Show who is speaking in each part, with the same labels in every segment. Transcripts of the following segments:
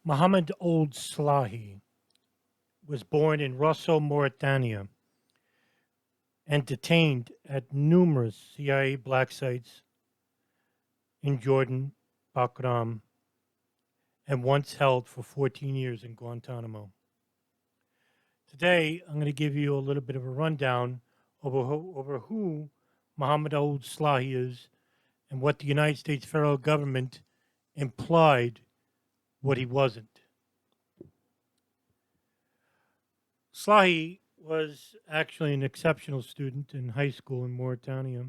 Speaker 1: Mohamedou Ould Slahi was born in Rosso, Mauritania, and detained at numerous CIA black sites in Jordan, Bagram, and once held for 14 years in Guantanamo. Today, I'm going to give you a little bit of a rundown over who Mohamedou Ould Slahi is and what the United States federal government implied what he wasn't. Slahi was actually an exceptional student in high school in Mauritania,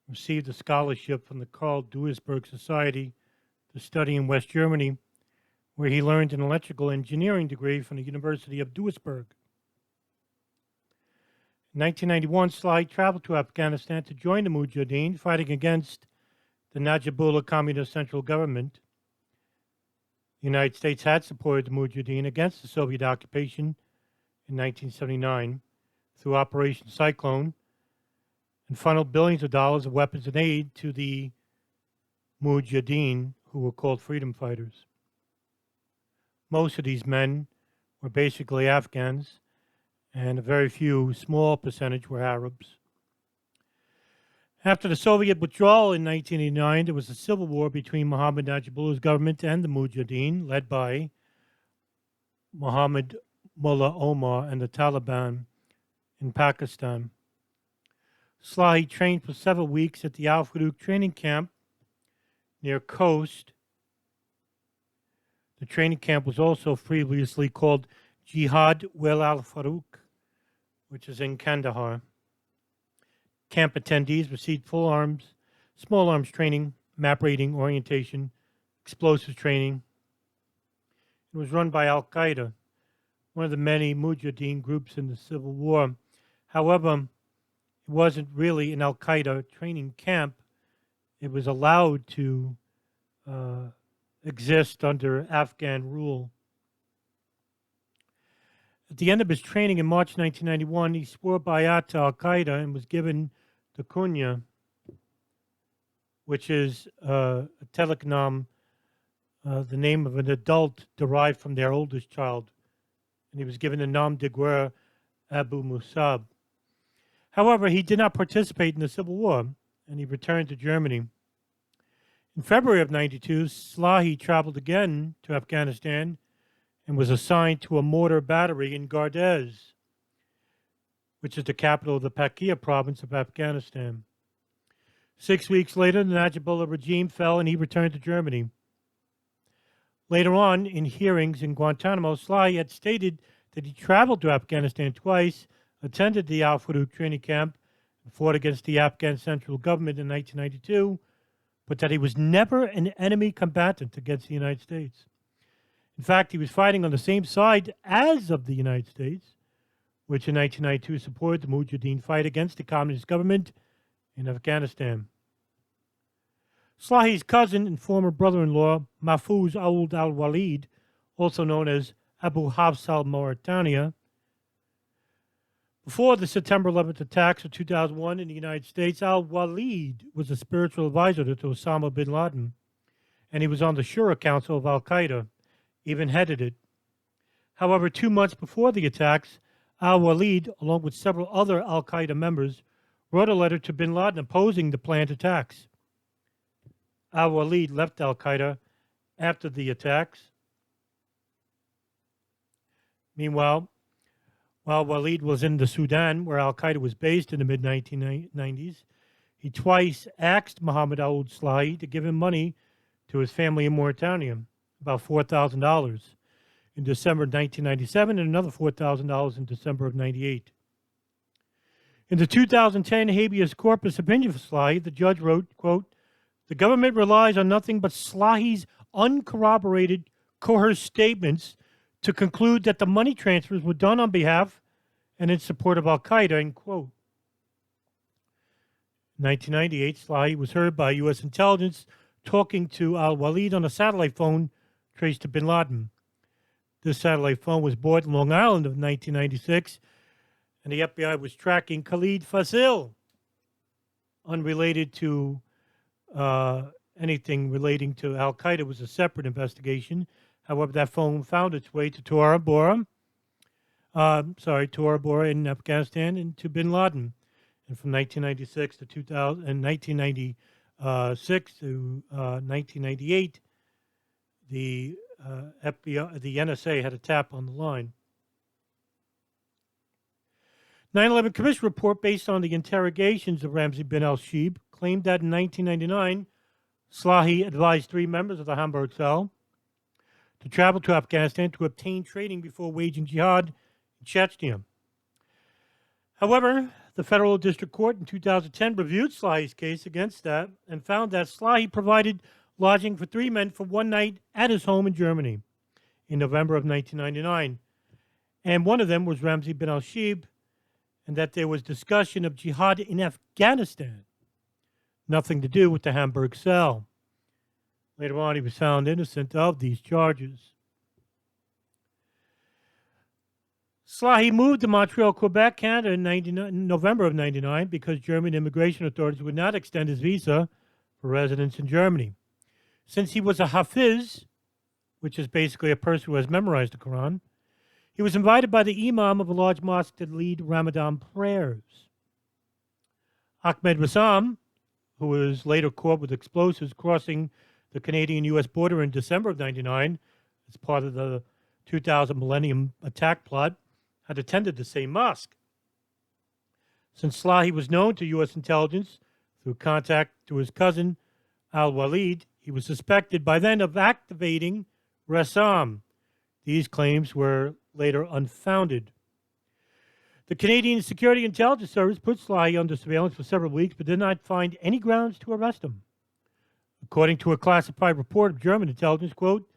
Speaker 1: received a scholarship from the Karl Duisberg Society to study in West Germany, where he learned an electrical engineering degree from the University of Duisburg. In 1991, Slahi traveled to Afghanistan to join the mujahideen fighting against the Najibullah Communist Central Government. The United States had supported the mujahideen against the Soviet occupation in 1979 through Operation Cyclone and funneled billions of dollars of weapons and aid to the mujahideen, who were called freedom fighters. Most of these men were basically Afghans, and a very few, small percentage, were Arabs. After the Soviet withdrawal in 1989, there was a civil war between Mohammed Najibullah's government and the mujahideen, led by Mohammed Mullah Omar and the Taliban in Pakistan. Slahi trained for several weeks at the Al Farouk training camp near Khost. The training camp was also previously called Jihad Wel Al Farouk, which is in Kandahar. Camp attendees received full arms, small arms training, map reading, orientation, explosives training. It was run by Al Qaeda, one of the many mujahideen groups in the Civil War. However, it wasn't really an Al Qaeda training camp. It was allowed to exist under Afghan rule. At the end of his training in March 1991, he swore bayat to Al Qaeda and was given the kunya, which is a telegram, the name of an adult derived from their oldest child. And he was given the nom de guerre Abu Musab. However, he did not participate in the Civil War, and he returned to Germany. In February of 92, Slahi traveled again to Afghanistan and was assigned to a mortar battery in Gardez, which is the capital of the Paktia province of Afghanistan. 6 weeks later, the Najibullah regime fell and he returned to Germany. Later on, in hearings in Guantanamo, Slahi had stated that he traveled to Afghanistan twice, attended the Al Farouk training camp, and fought against the Afghan central government in 1992, but that he was never an enemy combatant against the United States. In fact, he was fighting on the same side as of the United States, which in 1992 supported the mujahideen fight against the communist government in Afghanistan. Slahi's cousin and former brother-in-law, Mahfouz Ould al-Walid, also known as Abu Hafs al-Mauritania. Before the September 11th attacks of 2001 in the United States, al-Walid was a spiritual advisor to Osama bin Laden, and he was on the Shura Council of al-Qaeda, even headed it. However, 2 months before the attacks, al-Walid, along with several other al-Qaeda members, wrote a letter to bin Laden opposing the planned attacks. Al-Walid left al-Qaeda after the attacks. Meanwhile, while Walid was in the Sudan, where al-Qaeda was based in the mid-1990s, he twice asked Mohamedou Ould Slahi to give him money to his family in Mauritania, about $4,000 in December 1997 and another $4,000 in December of 98. In the 2010 habeas corpus opinion for Slahi, the judge wrote, quote, "The government relies on nothing but Slahi's uncorroborated, coerced statements to conclude that the money transfers were done on behalf and in support of al-Qaeda," end quote. In 1998, Slahi was heard by U.S. intelligence talking to al-Walid on a satellite phone traced to bin Laden. This satellite phone was bought in Long Island in 1996, and the FBI was tracking Khalid Fasil, unrelated to anything relating to al-Qaeda. Was a separate investigation. However, that phone found its way to Tora Bora in Afghanistan, and to bin Laden. And from 1996 to 2000, and 1996 to 1998, the FBI, the NSA had a tap on the line. 9/11 Commission report, based on the interrogations of Ramzi bin al-Shibh, claimed that in 1999, Slahi advised 3 members of the Hamburg cell to travel to Afghanistan to obtain training before waging jihad in Chechnya. However, the Federal District Court in 2010 reviewed Slahi's case against that and found that Slahi provided lodging for 3 men for 1 night at his home in Germany in November of 1999. And one of them was Ramzi bin al-Shibh, and that there was discussion of jihad in Afghanistan. Nothing to do with the Hamburg cell. Later on, he was found innocent of these charges. Slahi moved to Montreal, Quebec, Canada in November of 1999 because German immigration authorities would not extend his visa for residence in Germany. Since he was a hafiz, which is basically a person who has memorized the Quran, he was invited by the imam of a large mosque to lead Ramadan prayers. Ahmed Rassam, who was later caught with explosives crossing the Canadian-U.S. border in December of 1999 as part of the 2000 Millennium attack plot, had attended the same mosque. Since Slahi was known to U.S. intelligence through contact to his cousin al-Walid, he was suspected by then of activating Rassam. These claims were later unfounded. The Canadian Security Intelligence Service put Slahi under surveillance for several weeks but did not find any grounds to arrest him. According to a classified report of German intelligence, quote,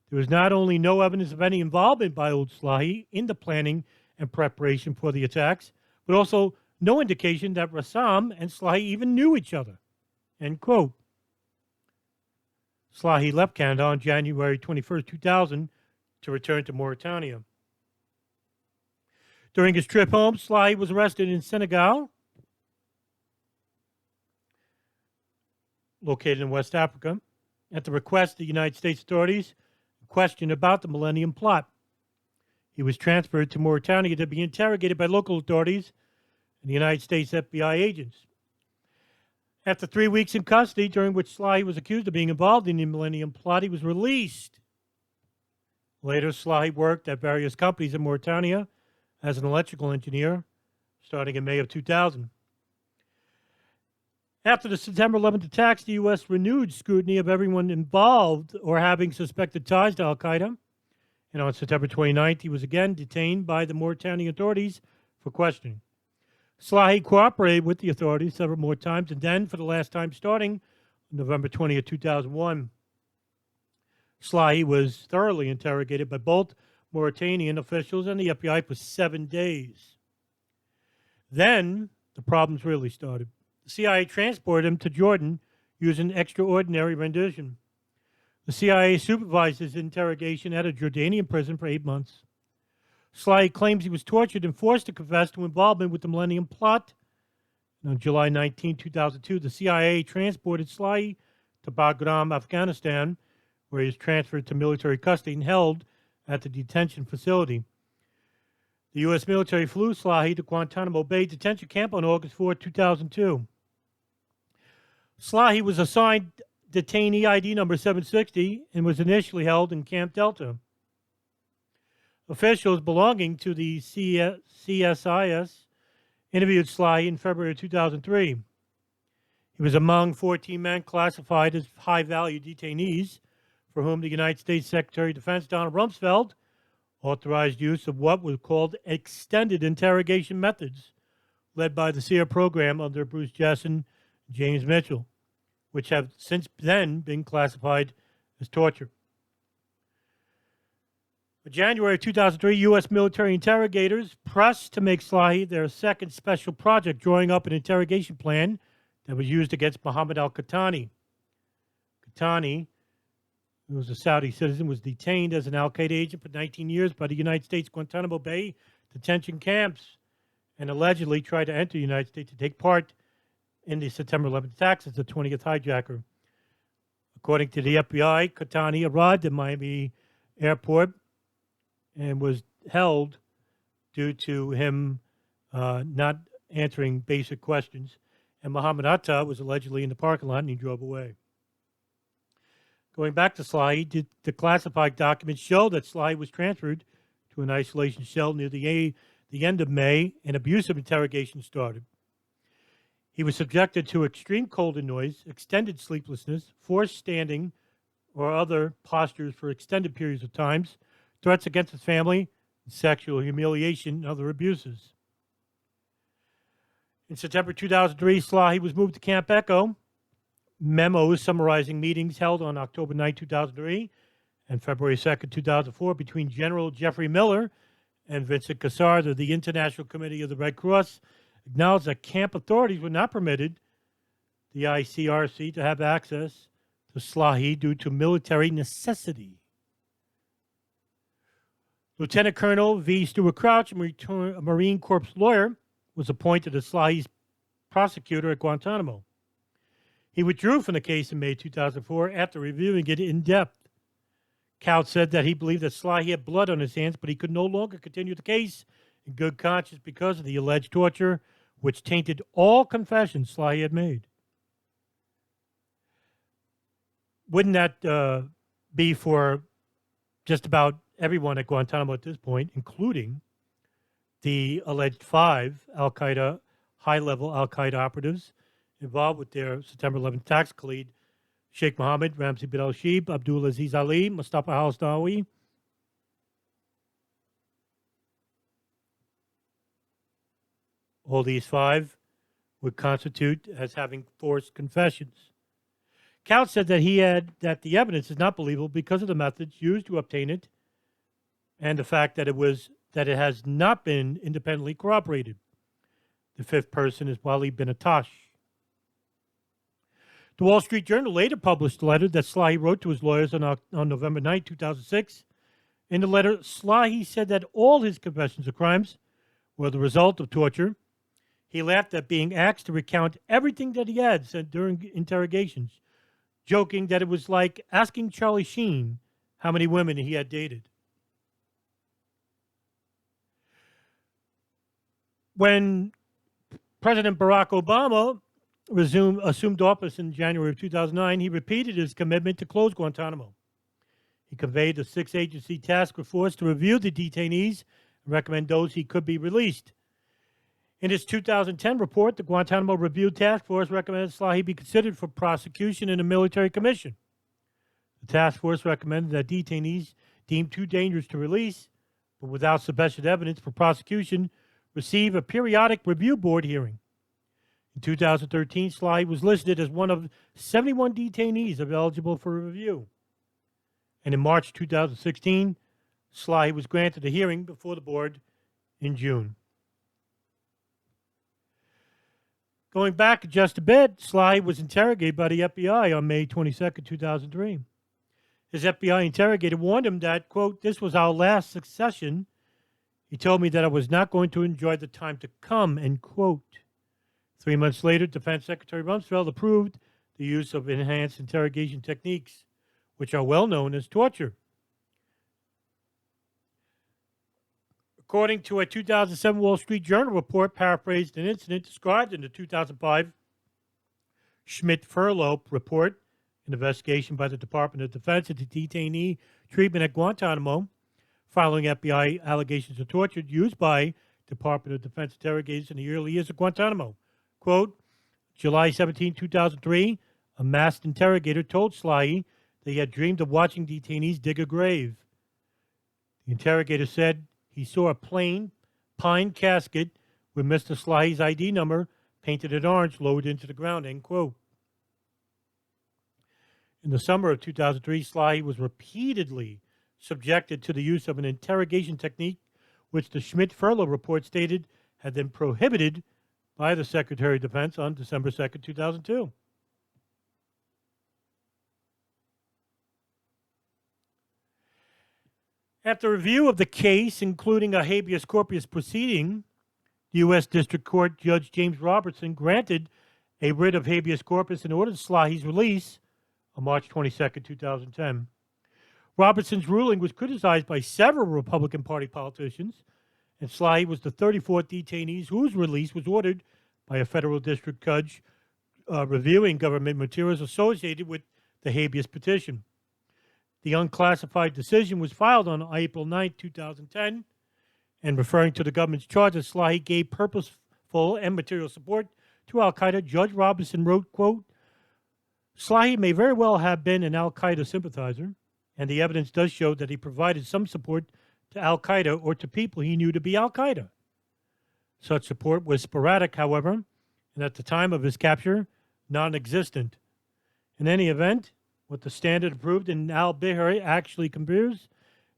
Speaker 1: there was not only no evidence of any involvement by Ould Slahi in the planning and preparation for the attacks, but also no indication that Rassam and Slahi even knew each other, end quote. Slahi left Canada on January 21, 2000 to return to Mauritania. During his trip home, Slahi was arrested in Senegal, located in West Africa, at the request of the United States authorities, questioned about the Millennium plot. He was transferred to Mauritania to be interrogated by local authorities and the United States FBI agents. After 3 weeks in custody, during which Slahi was accused of being involved in the Millennium plot, he was released. Later, Slahi worked at various companies in Mauritania as an electrical engineer, starting in May of 2000. After the September 11th attacks, the U.S. renewed scrutiny of everyone involved or having suspected ties to al-Qaeda. And on September 29th, he was again detained by the Mauritanian authorities for questioning. Slahi cooperated with the authorities several more times, and then, for the last time, starting November 20th, 2001. Slahi was thoroughly interrogated by both Mauritanian officials and the FBI for 7 days. Then, the problems really started. The CIA transported him to Jordan using extraordinary rendition. The CIA supervised his interrogation at a Jordanian prison for 8 months. Slahi claims he was tortured and forced to confess to involvement with the Millennium plot. And on July 19, 2002, the CIA transported Slahi to Bagram, Afghanistan, where he was transferred to military custody and held at the detention facility. The U.S. military flew Slahi to Guantanamo Bay detention camp on August 4, 2002. Slahi was assigned detainee ID number 760 and was initially held in Camp Delta. Officials belonging to the CSIS interviewed Slahi in February 2003. He was among 14 men classified as high-value detainees for whom the United States Secretary of Defense Donald Rumsfeld authorized use of what was called extended interrogation methods, led by the SEER program under Bruce Jessen and James Mitchell, which have since then been classified as torture. In January 2003, U.S. military interrogators pressed to make Slahi their second special project, drawing up an interrogation plan that was used against Mohammed al-Qahtani. Qahtani, who was a Saudi citizen, was detained as an al-Qaeda agent for 19 years by the United States Guantanamo Bay detention camps and allegedly tried to enter the United States to take part in the September 11th attacks as the 20th hijacker. According to the FBI, Qahtani arrived in Miami airport and was held due to him not answering basic questions. And Mohammed Atta was allegedly in the parking lot and he drove away. Going back to Slahi, the classified documents show that Slahi was transferred to an isolation cell near the end of May, and abusive interrogation started. He was subjected to extreme cold and noise, extended sleeplessness, forced standing or other postures for extended periods of times, threats against his family, sexual humiliation, and other abuses. In September 2003, Slahi was moved to Camp Echo. Memos summarizing meetings held on October 9, 2003 and February 2, 2004 between General Jeffrey Miller and Vincent Cassard of the International Committee of the Red Cross acknowledged that camp authorities were not permitted the ICRC to have access to Slahi due to military necessity. Lieutenant Colonel V. Stuart Crouch, a Marine Corps lawyer, was appointed as Slahi's prosecutor at Guantanamo. He withdrew from the case in May 2004 after reviewing it in depth. Couch said that he believed that Slahi had blood on his hands, but he could no longer continue the case in good conscience because of the alleged torture, which tainted all confessions Slahi had made. Wouldn't that be for just about everyone at Guantanamo at this point, including the alleged 5 Al-Qaeda, high-level Al-Qaeda operatives involved with their September 11th attacks: Khalid Sheikh Mohammed, Ramzi bin al-Shib, Abdul Aziz Ali, Mustafa al-Stawi. All these 5 would constitute as having forced confessions. Couch said that the evidence is not believable because of the methods used to obtain it and the fact that it has not been independently corroborated. The 5th person is Wali bin Atash. The Wall Street Journal later published a letter that Slahi wrote to his lawyers on November 9, 2006. In the letter, Slahi said that all his confessions of crimes were the result of torture. He laughed at being asked to recount everything that he had said during interrogations, joking that it was like asking Charlie Sheen how many women he had dated. When President Barack Obama assumed office in January of 2009, he repeated his commitment to close Guantanamo. He conveyed the 6-agency task force to review the detainees and recommend those who could be released. In his 2010 report, the Guantanamo Review Task Force recommended Slahi be considered for prosecution in a military commission. The task force recommended that detainees deemed too dangerous to release, but without sufficient evidence for prosecution, receive a periodic review board hearing. In 2013, Slahi was listed as one of 71 detainees eligible for review. And in March 2016, Slahi was granted a hearing before the board in June. Going back just a bit, Slahi was interrogated by the FBI on May 22, 2003. His FBI interrogator warned him that, quote, "This was our last succession. He told me that I was not going to enjoy the time to come," end quote. 3 months later, Defense Secretary Rumsfeld approved the use of enhanced interrogation techniques, which are well known as torture. According to a 2007 Wall Street Journal report, paraphrased an incident described in the 2005 Schmidt-Furlow report, an investigation by the Department of Defense into detainee treatment at Guantanamo, following FBI allegations of torture used by Department of Defense interrogators in the early years of Guantanamo. Quote, July 17, 2003, a masked interrogator told Slahi that he had dreamed of watching detainees dig a grave. The interrogator said he saw a plain pine casket with Mr. Slahi's ID number painted in orange lowered into the ground, end quote. In the summer of 2003, Slahi was repeatedly subjected to the use of an interrogation technique which the Schmidt-Furlow report stated had been prohibited by the Secretary of Defense on December 2nd, 2002. After review of the case, including a habeas corpus proceeding, the U.S. District Court Judge James Robertson granted a writ of habeas corpus in order to Slahi's release on March 22nd, 2010. Robertson's ruling was criticized by several Republican Party politicians, and Slahi was the 34th detainee whose release was ordered by a federal district judge reviewing government materials associated with the habeas petition. The unclassified decision was filed on April 9, 2010, and referring to the government's charges, Slahi gave purposeful and material support to al-Qaeda. Judge Robertson wrote, quote, Slahi may very well have been an al-Qaeda sympathizer, and the evidence does show that he provided some support to al-Qaeda or to people he knew to be al-Qaeda. Such support was sporadic, however, and at the time of his capture, non-existent. In any event, what the standard approved in al-Bihari actually compares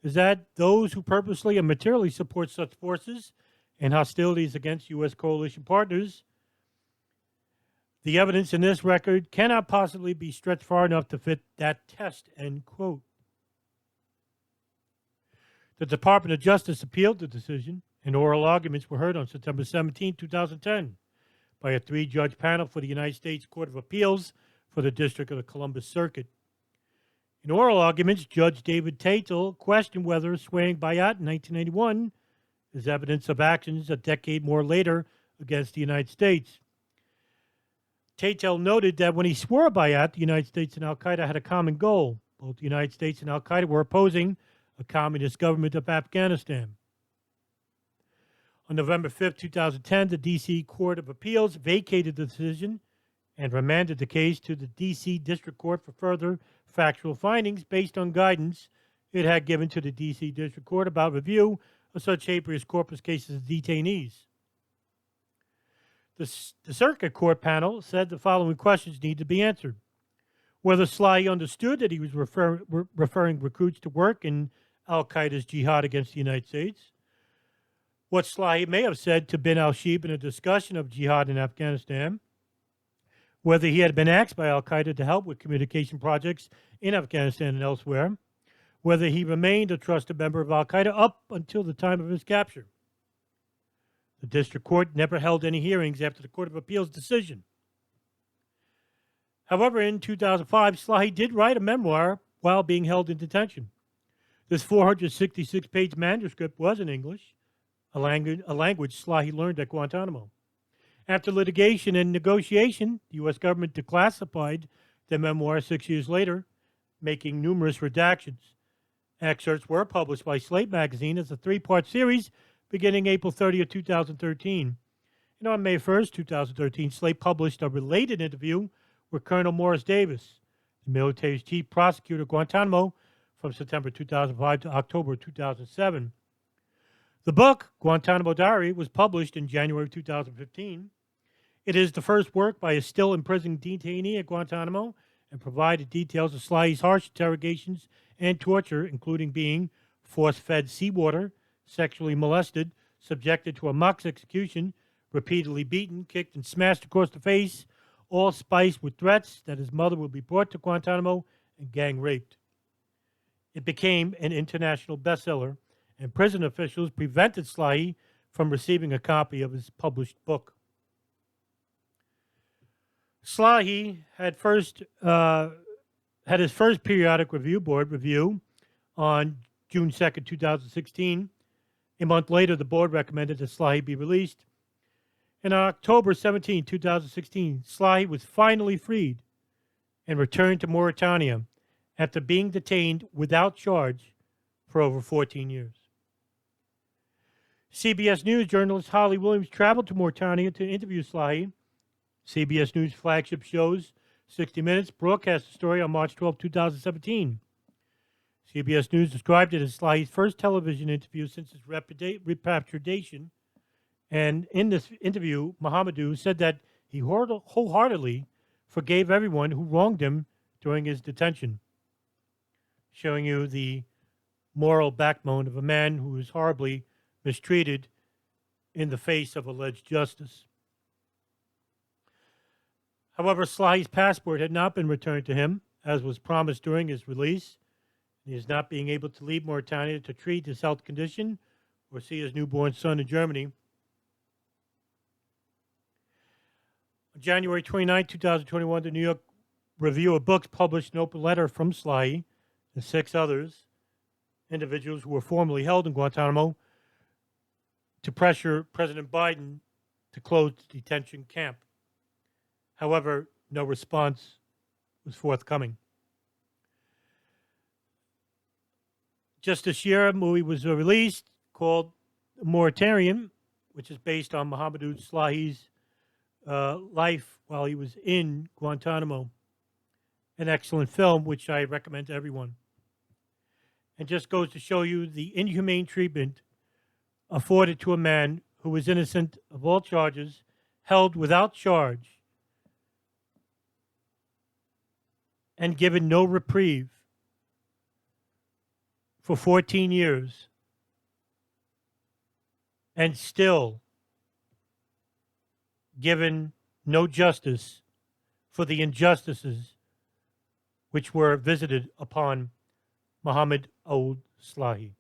Speaker 1: is that those who purposely and materially support such forces and hostilities against U.S. coalition partners, the evidence in this record cannot possibly be stretched far enough to fit that test, end quote. The Department of Justice appealed the decision, and oral arguments were heard on September 17, 2010, by a three-judge panel for the United States Court of Appeals for the District of the Columbus Circuit. In oral arguments, Judge David Tatel questioned whether swearing bayat in 1981 is evidence of actions a decade more later against the United States. Tatel noted that when he swore bayat, the United States and al-Qaeda had a common goal. Both the United States and al-Qaeda were opposing a communist government of Afghanistan. On November 5, 2010, the D.C. Court of Appeals vacated the decision and remanded the case to the D.C. District Court for further factual findings based on guidance it had given to the D.C. District Court about review of such habeas corpus cases of detainees. The Circuit Court panel said the following questions need to be answered. Whether Slahi understood that he was referring recruits to work in al-Qaeda's jihad against the United States, what Slahi may have said to bin al-Shib in a discussion of jihad in Afghanistan, whether he had been asked by al-Qaeda to help with communication projects in Afghanistan and elsewhere, whether he remained a trusted member of al-Qaeda up until the time of his capture. The district court never held any hearings after the Court of Appeals decision. However, in 2005, Slahi did write a memoir while being held in detention. This 466-page manuscript was in English, a language Slahi learned at Guantanamo. After litigation and negotiation, the U.S. government declassified the memoir 6 years later, making numerous redactions. Excerpts were published by Slate magazine as a three-part series beginning April 30, 2013. And on May 1, 2013, Slate published a related interview with Colonel Morris Davis, the military's chief prosecutor at Guantanamo, from September 2005 to October 2007. The book, Guantanamo Diary, was published in January 2015. It is the first work by a still imprisoned detainee at Guantanamo and provided details of Slahi's harsh interrogations and torture, including being force-fed seawater, sexually molested, subjected to a mock execution, repeatedly beaten, kicked, and smashed across the face, all spiced with threats that his mother would be brought to Guantanamo and gang raped. It became an international bestseller, and prison officials prevented Slahi from receiving a copy of his published book. Slahi had his first periodic review board review on June 2, 2016. A month later, the board recommended that Slahi be released. And on October 17, 2016, Slahi was finally freed and returned to Mauritania after being detained without charge for over 14 years. CBS News journalist Holly Williams traveled to Mauritania to interview Slahi. CBS News flagship shows 60 Minutes broadcast the story on March 12, 2017. CBS News described it as Slahi's first television interview since his repatriation. And in this interview, Mohamedou said that he wholeheartedly forgave everyone who wronged him during his detention, showing you the moral backbone of a man who was horribly mistreated in the face of alleged justice. However, Slahi's passport had not been returned to him, as was promised during his release. He is not being able to leave Mauritania to treat his health condition or see his newborn son in Germany. On January 29, 2021, the New York Review of Books published an open letter from Slahi and 6 others individuals who were formerly held in Guantanamo to pressure President Biden to close the detention camp. However, no response was forthcoming. Just this year, a movie was released called Mauritanian, which is based on Mohamedou Ould Slahi's life while he was in Guantanamo. An excellent film, which I recommend to everyone. And just goes to show you the inhumane treatment afforded to a man who was innocent of all charges, held without charge, and given no reprieve for 14 years, and still given no justice for the injustices which were visited upon Mohamedou Ould Slahi.